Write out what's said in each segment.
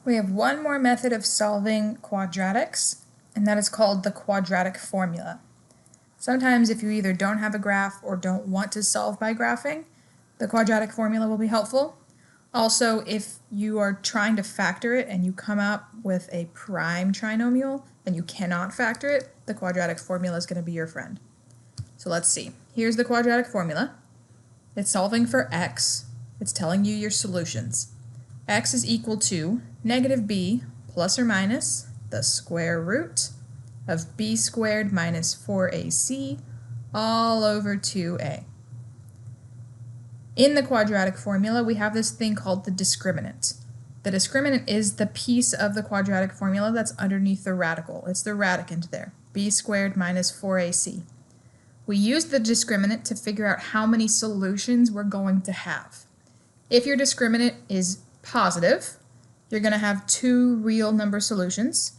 We have one more method of solving quadratics, and that is called the quadratic formula. Sometimes if you either don't have a graph or don't want to solve by graphing, the quadratic formula will be helpful. Also, if you are trying to factor it and you come up with a prime trinomial and you cannot factor it, the quadratic formula is going to be your friend. So let's see. Here's the quadratic formula. It's solving for x. It's telling you your solutions. X is equal to negative b plus or minus the square root of b squared minus 4ac all over 2a. In the quadratic formula, we have this thing called the discriminant. The discriminant is the piece of the quadratic formula that's underneath the radical. It's the radicand there, b squared minus 4ac. We use the discriminant to figure out how many solutions we're going to have. If your discriminant is positive, you're going to have two real number solutions.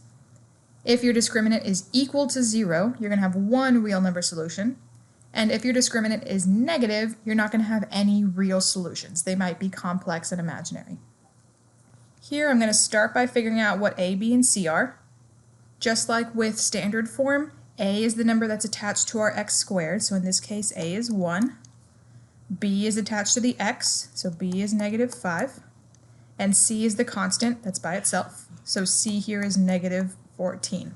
If your discriminant is equal to 0, you're going to have one real number solution. And if your discriminant is negative, you're not going to have any real solutions. They might be complex and imaginary. Here I'm going to start by figuring out what a, b, and c are. Just like with standard form, a is the number that's attached to our x squared, so in this case a is 1. B is attached to the x, so b is negative 5. And c is the constant that's by itself, so c here is negative 14.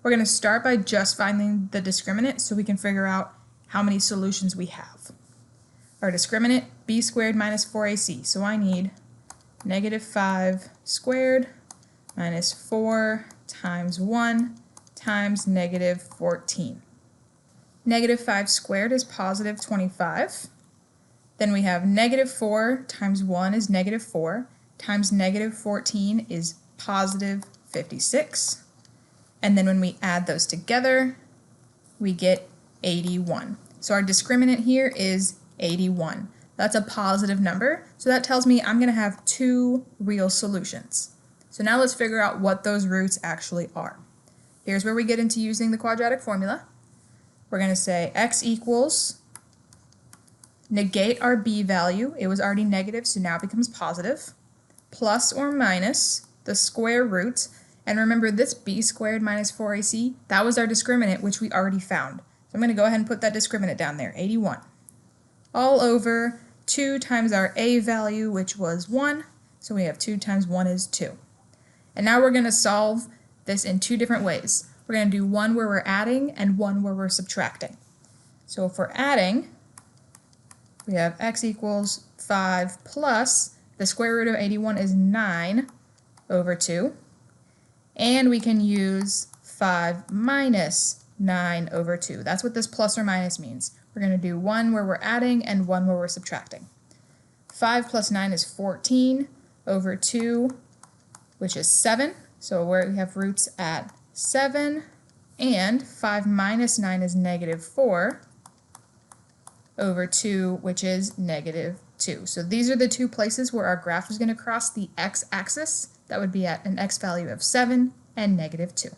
We're going to start by just finding the discriminant so we can figure out how many solutions we have. Our discriminant, b squared minus 4ac, so I need negative 5 squared minus 4 times 1 times negative 14. Negative 5 squared is positive 25. Then we have negative 4 times 1 is negative 4 times negative 14 is positive 56. And then when we add those together, we get 81. So our discriminant here is 81. That's a positive number, so that tells me I'm going to have two real solutions. So now let's figure out what those roots actually are. Here's where we get into using the quadratic formula. We're going to say x equals, negate our b value, it was already negative, so now it becomes positive, plus or minus the square root. And remember, this b squared minus 4ac, that was our discriminant, which we already found. So I'm going to go ahead and put that discriminant down there, 81. All over 2 times our a value, which was 1. So we have 2 times 1 is 2. And now we're going to solve this in two different ways. We're going to do one where we're adding and one where we're subtracting. So if we're adding, we have x equals 5 plus the square root of 81 is 9 over 2. And we can use 5 minus 9 over 2. That's what this plus or minus means. We're going to do one where we're adding and one where we're subtracting. 5 plus 9 is 14 over 2, which is 7. So we have roots at 7. And 5 minus 9 is negative 4 over 2, which is negative 2. So these are the two places where our graph is going to cross the x-axis. That would be at an x value of 7 and negative 2.